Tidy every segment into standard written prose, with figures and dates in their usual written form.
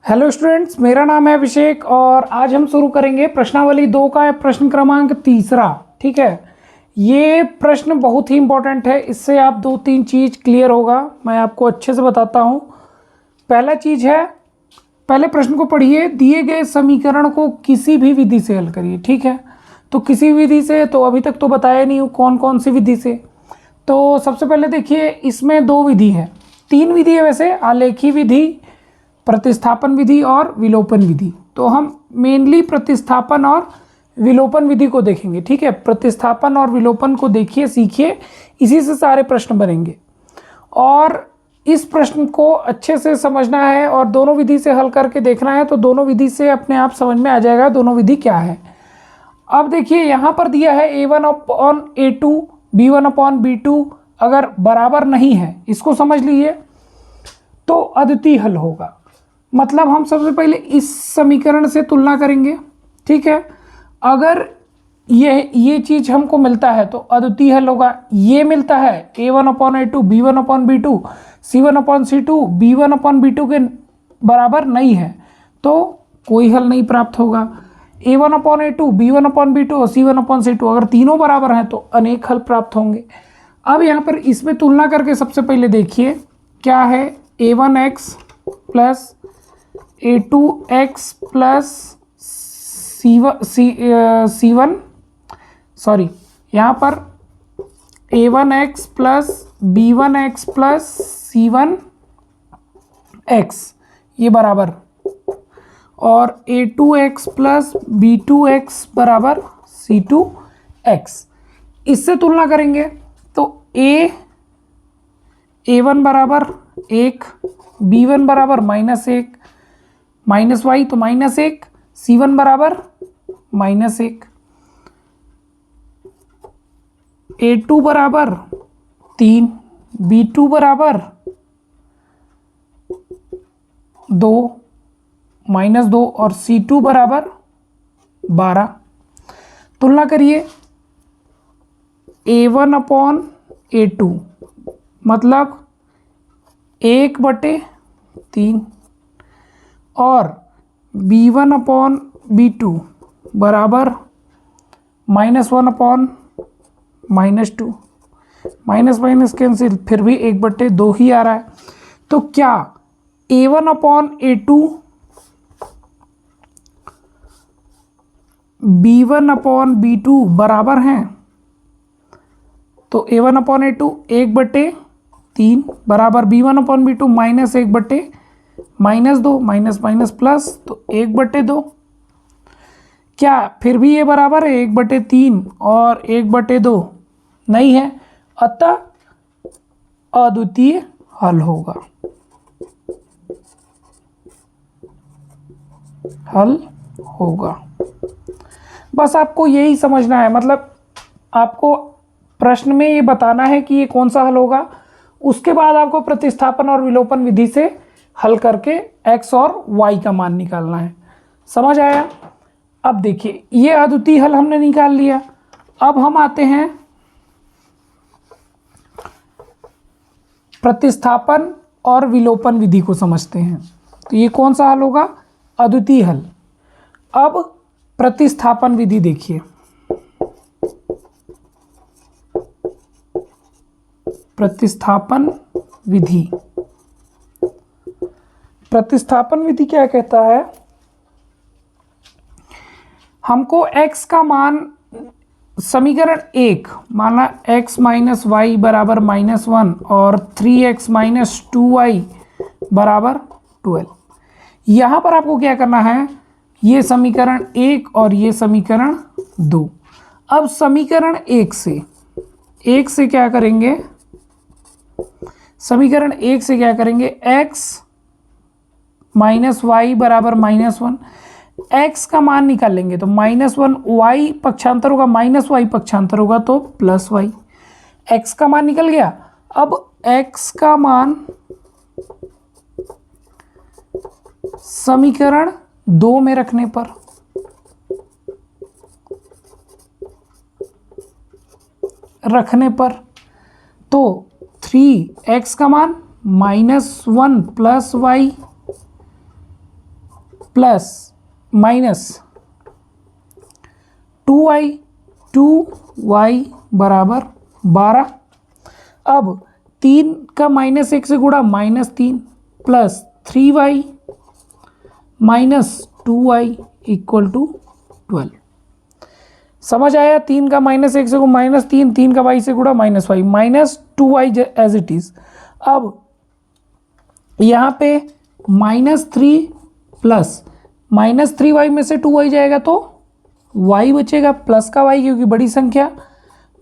Hello students, मेरा नाम है अभिषेक और आज हम शुरू करेंगे प्रश्नावली 2 का प्रश्न क्रमांक 3। ठीक है, ये प्रश्न बहुत ही इंपॉर्टेंट है। इससे आप 2-3 चीज़ क्लियर होगा। मैं आपको अच्छे से बताता हूँ। पहला चीज़ है, पहले प्रश्न को पढ़िए। दिए गए समीकरण को किसी भी विधि से हल करिए। ठीक है, तो किसी विधि से तो अभी तक तो बताया नहीं हूँ कौन कौन सी विधि से। तो सबसे पहले देखिए, इसमें 2 विधि है, 3 विधि है वैसे, आलेखी विधि, प्रतिस्थापन विधि और विलोपन विधि। तो हम मेनली प्रतिस्थापन और विलोपन विधि को देखेंगे। ठीक है, प्रतिस्थापन और विलोपन को देखिए, सीखिए, इसी से सारे प्रश्न बनेंगे। और इस प्रश्न को अच्छे से समझना है और दोनों विधि से हल करके देखना है। तो दोनों विधि से अपने आप समझ में आ जाएगा दोनों विधि क्या है। अब देखिए, यहाँ पर दिया है a1/a2 b1/b2 अगर बराबर नहीं है, इसको समझ लीजिए, तो अद्वितीय हल होगा। मतलब हम सबसे पहले इस समीकरण से तुलना करेंगे। ठीक है, अगर ये चीज़ हमको मिलता है तो अद्वितीय हल होगा। ये मिलता है a1/a2 b1/b2 c1/c2 b1/b2 के बराबर नहीं है तो कोई हल नहीं प्राप्त होगा। a1/a2 b1/b2 और c1/c2 अगर तीनों बराबर हैं तो अनेक हल प्राप्त होंगे। अब यहाँ पर इसमें तुलना करके सबसे पहले देखिए क्या है, a1x plus a2x plus c1 sorry, यहाँ पर a1x plus b1x plus c1x ये बराबर, और a2x प्लस b2x बराबर c2x। इससे तुलना करेंगे तो a1 बराबर 1, b1 बराबर -1, माइनस वाई तो -1, c1 बराबर -1, a2 बराबर 3, b2 बराबर 2 -2 और c2 बराबर 12। तुलना करिए, a1/a2 मतलब 1/3 और b1/b2 बराबर -1/-2, माइनस माइनस कैंसिल, फिर भी 1/2 ही आ रहा है। तो क्या a1/a2 b1/b2 बराबर हैं? तो a1/a2 1/3 बराबर b1/b2 -1/-2, माइनस माइनस प्लस तो 1/2। क्या फिर भी ये बराबर है 1/3 और 1/2? नहीं है, अतः अद्वितीय हल होगा। हल होगा, बस आपको यही समझना है। मतलब आपको प्रश्न में ये बताना है कि ये कौन सा हल होगा, उसके बाद आपको प्रतिस्थापन और विलोपन विधि से हल करके x और y का मान निकालना है। समझ आया? अब देखिए, ये अद्वितीय हल हमने निकाल लिया। अब हम आते हैं प्रतिस्थापन और विलोपन विधि को समझते हैं। तो ये कौन सा हल होगा? अद्वितीय हल। अब प्रतिस्थापन विधि देखिए, प्रतिस्थापन विधि, प्रतिस्थापन विधि क्या कहता है, हमको x का मान समीकरण 1 माना x - y बराबर -1 और 3x - 2y बराबर 12। यहाँ पर आपको क्या करना है, ये समीकरण 1 और ये समीकरण 2। अब समीकरण 1 से क्या करेंगे, समीकरण 1 से क्या करेंगे, x - y बराबर -1, x का मान निकाल लेंगे तो -1, y पक्षांतर होगा, -y पक्षांतर होगा तो +y, x का मान निकल गया। अब x का मान समीकरण 2 में रखने पर तो 3x का मान -1 + y प्लस माइनस 2y बराबर 12। अब 3 का -1 से गुणा -3 plus 3y -2y equal to 12। समझ आया? 3 का -1 से -3, 3 का y से गुणा -y -2y as it is. अब यहाँ पे -3 प्लस -3y में से 2y जाएगा तो y बचेगा, प्लस का y क्योंकि बड़ी संख्या,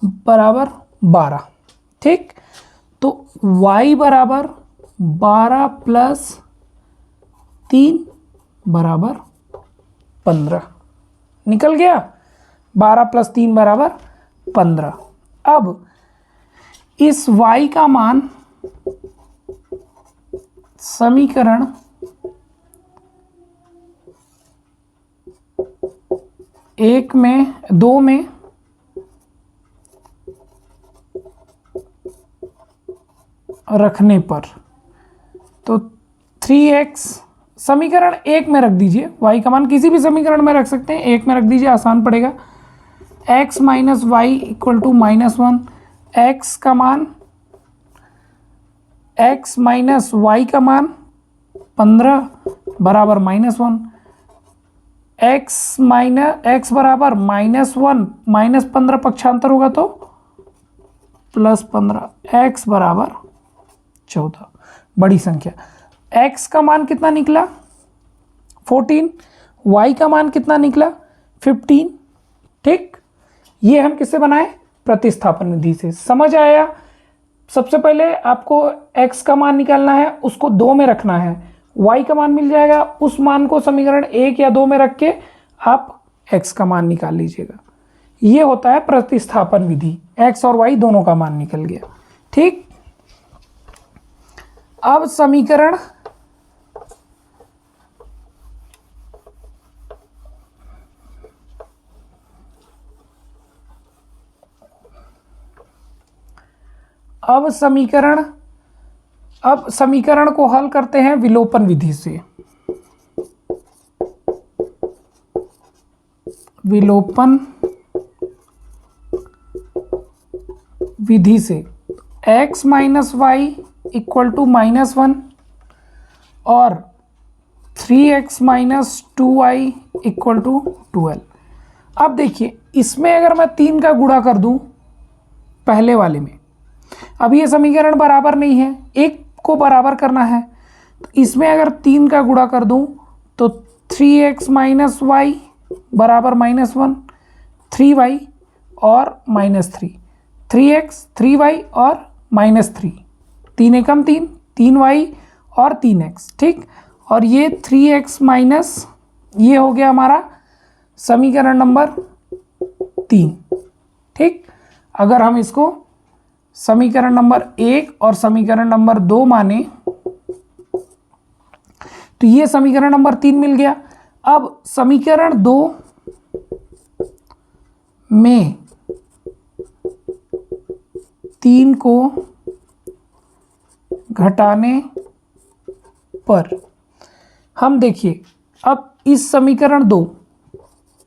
बराबर 12। ठीक, तो y बराबर 12 प्लस 3 बराबर 15 निकल गया। 12 प्लस 3 बराबर 15। अब इस y का मान समीकरण 1 में 2 में रखने पर, तो 3x समीकरण 1 में रख दीजिए। y का मान किसी भी समीकरण में रख सकते हैं, 1 में रख दीजिए, आसान पड़ेगा। x minus Y equal to -1, x का मान x माइनस वाई का मान 15 बराबर -1, x बराबर -1 -15 पक्षांतर होगा तो +15, x बराबर 14, बड़ी संख्या। x का मान कितना निकला 14, y का मान कितना निकला 15। ठीक, ये हम किससे बनाए? प्रतिस्थापन विधि से। समझ आया? सबसे पहले आपको x का मान निकालना है, उसको 2 में रखना है, y का मान मिल जाएगा, उस मान को समीकरण 1 या 2 में रख के आप x का मान निकाल लीजिएगा। ये होता है प्रतिस्थापन विधि, x और y दोनों का मान निकल गया। ठीक, अब समीकरण समीकरण को हल करते हैं विलोपन विधि से। विलोपन विधि से x minus Y equal to -1 और 3x minus 2y equal to 12। अब देखिए, इसमें अगर मैं 3 का गुणा कर दूं पहले वाले में, अब ये समीकरण बराबर नहीं है, एक को बराबर करना है, तो इसमें अगर 3 का गुणा कर दूं तो 3x माइनस वाई बराबर -1, 3y और -3, 3x 3y और -3, 3 एकम 3, 3y और 3x। ठीक, और ये 3x माइनस, ये हो गया हमारा समीकरण नंबर 3। ठीक, अगर हम इसको समीकरण नंबर 1 और समीकरण नंबर 2 माने तो ये समीकरण नंबर 3 मिल गया। अब समीकरण 2 में 3 को घटाने पर हम देखिए, अब इस समीकरण 2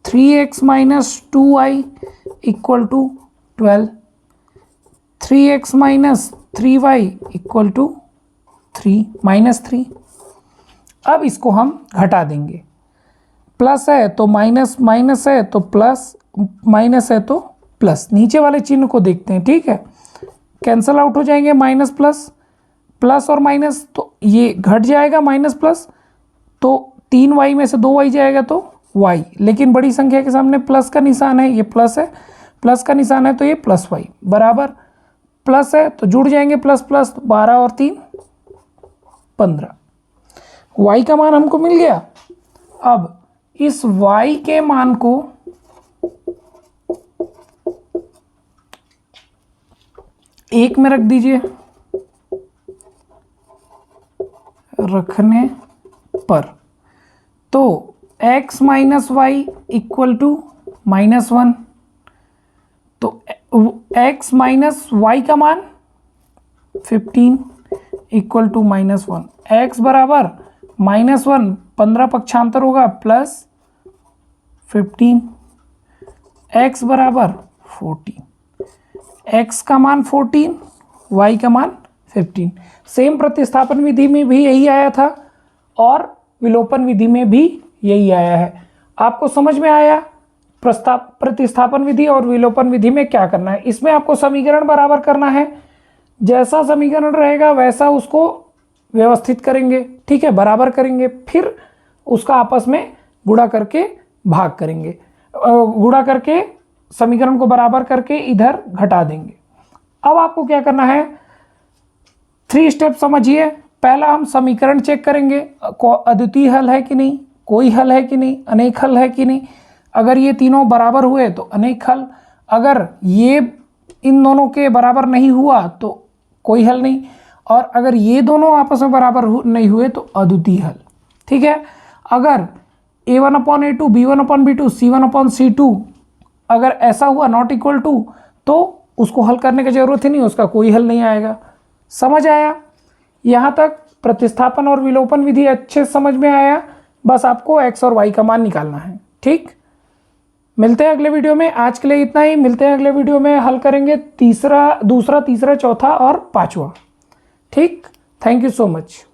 3x minus 2y equal to 12, 3x minus 3y equal to 3। अब इसको हम घटा देंगे, प्लस है तो माइनस, माइनस है तो प्लस, माइनस है तो प्लस। नीचे वाले चिन्ह को देखते हैं। ठीक है, कैंसल आउट हो जाएंगे, माइनस प्लस, प्लस और माइनस तो ये घट जाएगा, माइनस प्लस, तो 3y में से 2y जाएगा तो y, लेकिन बड़ी संख्या के सामने प्लस का निशान है, ये प्लस है, प्लस का निशान है तो ये प्लस y बराबर, प्लस है तो जुड़ जाएंगे प्लस प्लस, तो 12 और 3 15, y का मान हमको मिल गया। अब इस y के मान को एक में रख दीजिए, रखने पर तो x minus Y equal to -1, तो x माइनस वाई का मान 15 इक्वल टू -1, x बराबर -1 15 पक्षांतर होगा प्लस 15, x बराबर 14, x का मान 14, y का मान 15। सेम प्रतिस्थापन विधि में भी यही आया था और विलोपन विधि में भी यही आया है। आपको समझ में आया प्रतिस्थापन विधि और विलोपन विधि में क्या करना है। इसमें आपको समीकरण बराबर करना है, जैसा समीकरण रहेगा वैसा उसको व्यवस्थित करेंगे, ठीक है, बराबर करेंगे, फिर उसका आपस में गुणा करके भाग करेंगे, गुणा करके समीकरण को बराबर करके इधर घटा देंगे। अब आपको क्या करना है, 3 स्टेप समझिए। पहला हम समीकरण चेक करेंगे, अद्वितीय हल है कि नहीं, कोई हल है कि नहीं, अनेक हल है कि नहीं। अगर ये तीनों बराबर हुए तो अनेक हल, अगर ये इन दोनों के बराबर नहीं हुआ तो कोई हल नहीं, और अगर ये दोनों आपस में बराबर नहीं हुए तो अद्वितीय हल, ठीक है। अगर a1/a2 b1/b2 c1/c2 अगर ऐसा हुआ नॉट इक्वल टू, तो उसको हल करने की जरूरत ही नहीं, उसका कोई हल नहीं आएगा। समझ आया? यहाँ तक प्रतिस्थापन और विलोपन विधि अच्छे समझ में आया। बस आपको x और y का मान निकालना है, ठीक। मिलते हैं अगले वीडियो में, आज के लिए इतना ही। मिलते हैं अगले वीडियो में, हल करेंगे दूसरा, तीसरा, चौथा और पांचवा, ठीक। Thank you so much.